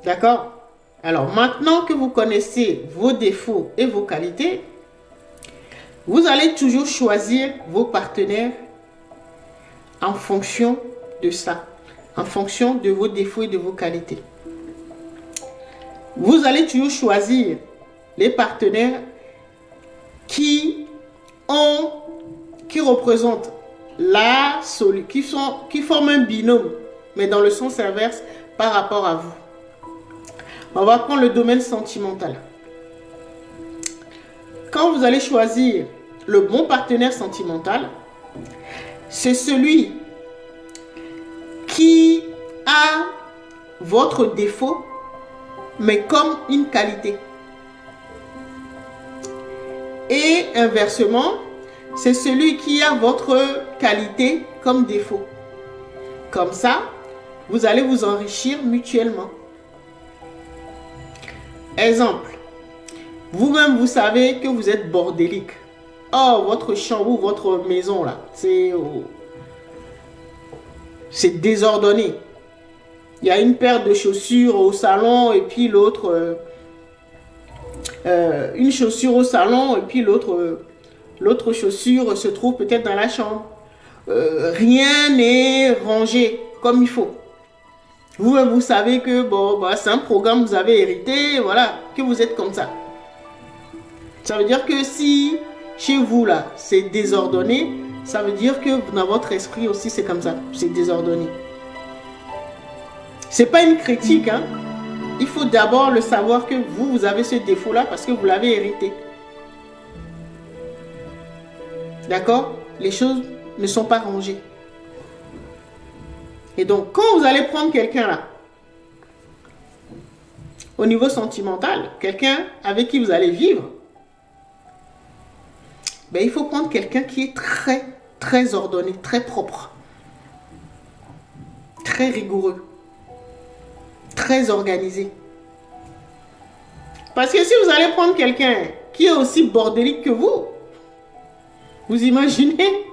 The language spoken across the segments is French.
D'accord? Alors, maintenant que vous connaissez vos défauts et vos qualités, vous allez toujours choisir vos partenaires en fonction de ça, en fonction de vos défauts et de vos qualités. Vous allez toujours choisir les partenaires qui représentent qui forment un binôme, mais dans le sens inverse par rapport à vous. On va prendre le domaine sentimental. Quand vous allez choisir le bon partenaire sentimental, c'est celui qui a votre défaut, mais comme une qualité. Et inversement, c'est celui qui a votre qualité comme défaut. Comme ça, vous allez vous enrichir mutuellement. Exemple, vous-même, vous savez que vous êtes bordélique. Oh, votre chambre ou votre maison, là, c'est désordonné. Il y a une paire de chaussures au salon et puis l'autre... une chaussure au salon et puis l'autre chaussure se trouve peut-être dans la chambre. Rien n'est rangé comme il faut. Vous-même, vous savez que bon, bah, c'est un programme que vous avez hérité, voilà, que vous êtes comme ça. Ça veut dire que si chez vous, là, c'est désordonné, ça veut dire que dans votre esprit aussi, c'est comme ça, c'est désordonné. C'est pas une critique, hein. Il faut d'abord le savoir que vous avez ce défaut-là parce que vous l'avez hérité. D'accord? Les choses ne sont pas rangées. Et donc, quand vous allez prendre quelqu'un là, au niveau sentimental, quelqu'un avec qui vous allez vivre, ben, il faut prendre quelqu'un qui est très, très ordonné, très propre, très rigoureux, très organisé. Parce que si vous allez prendre quelqu'un qui est aussi bordélique que vous imaginez?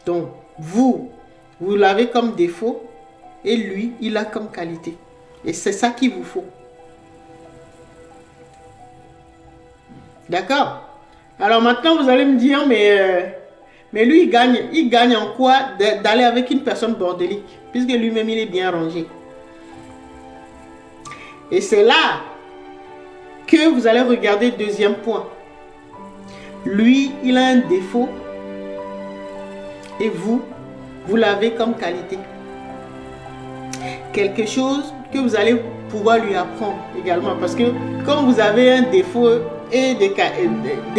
Donc, vous l'avez comme défaut et lui, il a comme qualité. Et c'est ça qu'il vous faut. D'accord? Alors maintenant, vous allez me dire, mais lui, il gagne en quoi d'aller avec une personne bordélique, puisque lui-même, il est bien rangé. Et c'est là que vous allez regarder deuxième point. Lui, il a un défaut et vous l'avez comme qualité. Quelque chose que vous allez pouvoir lui apprendre également. Parce que comme vous avez un défaut et des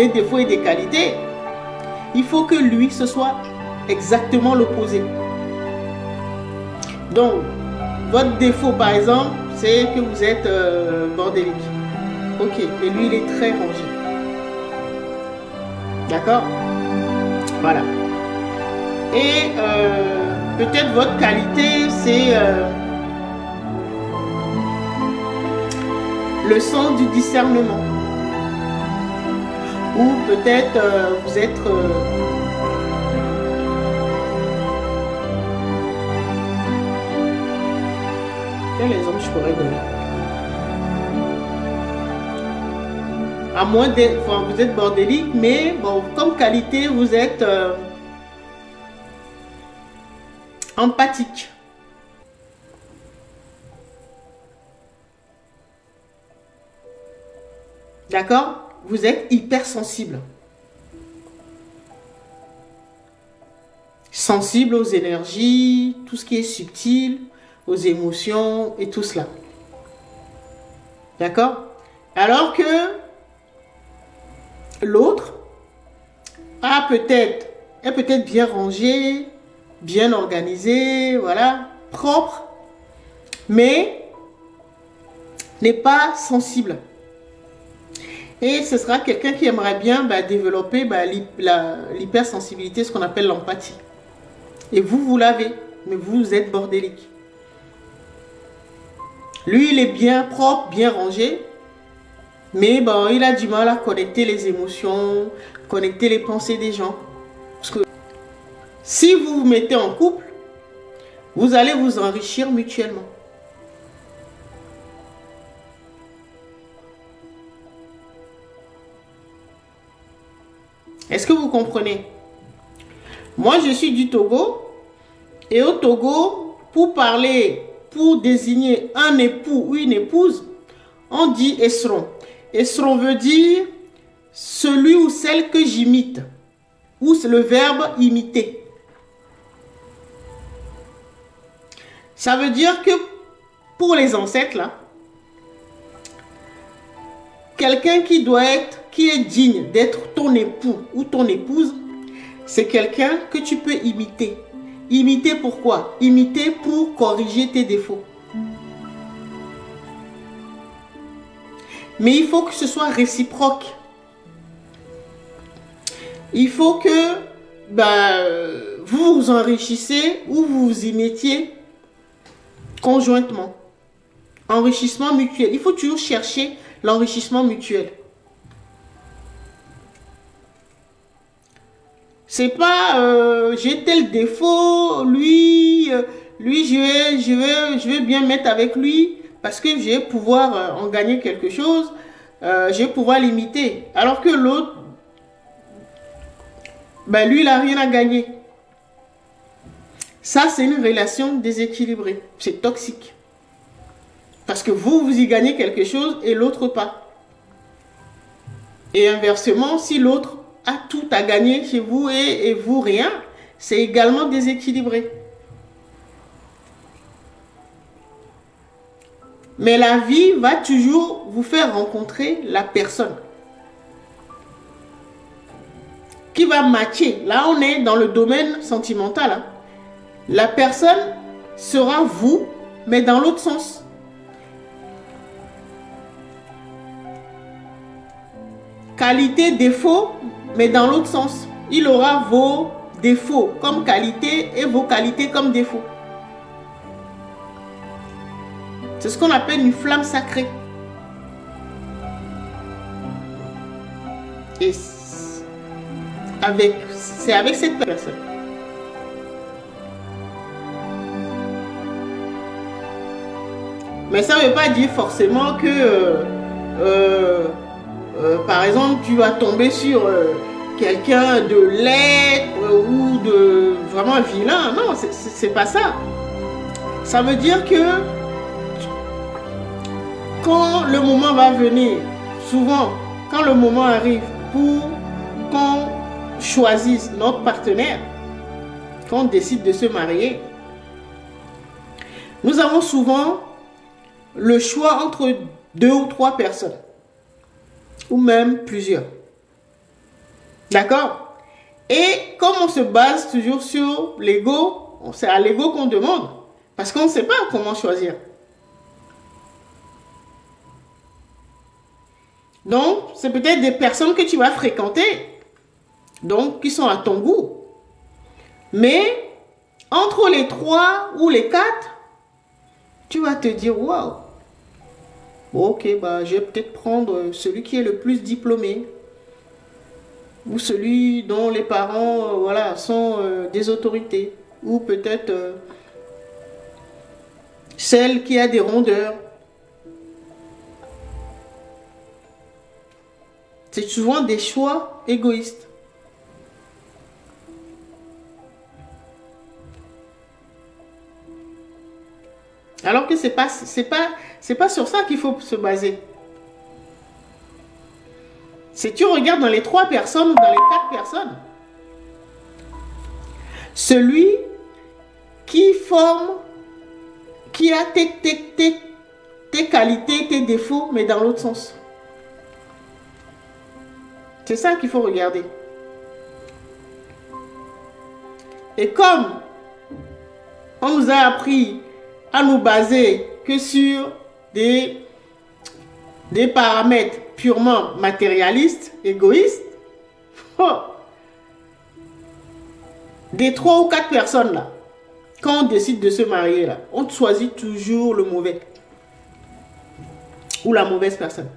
défauts et des qualités, il faut que lui, ce soit exactement l'opposé. Donc, votre défaut, par exemple, c'est que vous êtes bordélique. Ok, et lui, il est très rangé. D'accord? Voilà. Et peut-être votre qualité, c'est le sens du discernement. Ou peut-être vous êtes... Quel exemple je pourrais donner? À moins d'être... Enfin, vous êtes bordélique, mais bon, comme qualité, vous êtes empathique. D'accord? Vous êtes hypersensible. Sensible aux énergies, tout ce qui est subtil, aux émotions et tout cela. D'accord? Alors que l'autre est peut-être bien rangé, bien organisé, voilà, propre, mais n'est pas sensible. Et ce sera quelqu'un qui aimerait bien développer l'hypersensibilité, ce qu'on appelle l'empathie. Et vous l'avez, mais vous êtes bordélique. Lui, il est bien propre, bien rangé, mais bon, il a du mal à connecter les émotions, connecter les pensées des gens. Parce que Si vous vous mettez en couple, vous allez vous enrichir mutuellement. Est-ce que vous comprenez? Moi, je suis du Togo. Et au Togo, pour parler, pour désigner un époux ou une épouse, on dit esron. Esron veut dire celui ou celle que j'imite. Ou c'est le verbe imiter. Ça veut dire que pour les ancêtres, là, quelqu'un qui est digne d'être ton époux ou ton épouse, c'est quelqu'un que tu peux imiter. Imiter pourquoi? Imiter pour corriger tes défauts. Mais il faut que ce soit réciproque. Il faut que vous vous enrichissez ou vous vous imitiez conjointement. Enrichissement mutuel. Il faut toujours chercher l'enrichissement mutuel. C'est pas j'ai tel défaut, lui je vais bien mettre avec lui parce que je vais pouvoir en gagner quelque chose, je vais pouvoir l'imiter. Alors que l'autre, lui il n'a rien à gagner. Ça c'est une relation déséquilibrée, c'est toxique. Parce que vous y gagnez quelque chose et l'autre pas. Et inversement, si l'autre a tout à gagner chez vous et vous rien, c'est également déséquilibré. Mais la vie va toujours vous faire rencontrer la personne qui va matcher. Là, on est dans le domaine sentimental. Hein. La personne sera vous, mais dans l'autre sens. Qualité, défaut, mais dans l'autre sens. Il aura vos défauts comme qualité et vos qualités comme défauts. C'est ce qu'on appelle une flamme sacrée. Et c'est avec cette personne. Mais ça ne veut pas dire forcément que par exemple, tu vas tomber sur quelqu'un de laid ou de vraiment vilain. Non, c'est pas ça. Ça veut dire que quand le moment va venir, souvent, quand le moment arrive pour qu'on choisisse notre partenaire, quand on décide de se marier, nous avons souvent le choix entre 2 ou 3 personnes. Ou même plusieurs. D'accord? Et comme on se base toujours sur l'ego, c'est à l'ego qu'on demande. Parce qu'on ne sait pas comment choisir. Donc, c'est peut-être des personnes que tu vas fréquenter. Donc, qui sont à ton goût. Mais, entre les 3 ou les 4, tu vas te dire, waouh. Bon, ok, je vais peut-être prendre celui qui est le plus diplômé. Ou celui dont les parents sont des autorités. Ou peut-être celle qui a des rondeurs. C'est souvent des choix égoïstes. Alors que c'est pas sur ça qu'il faut se baser. Si tu regardes dans les 3 personnes ou dans les 4 personnes, celui qui a tes qualités, tes défauts, mais dans l'autre sens. C'est ça qu'il faut regarder. Et comme on nous a appris à nous baser que sur des paramètres purement matérialistes, égoïstes, des 3 ou 4 personnes là, quand on décide de se marier là, on choisit toujours le mauvais ou la mauvaise personne.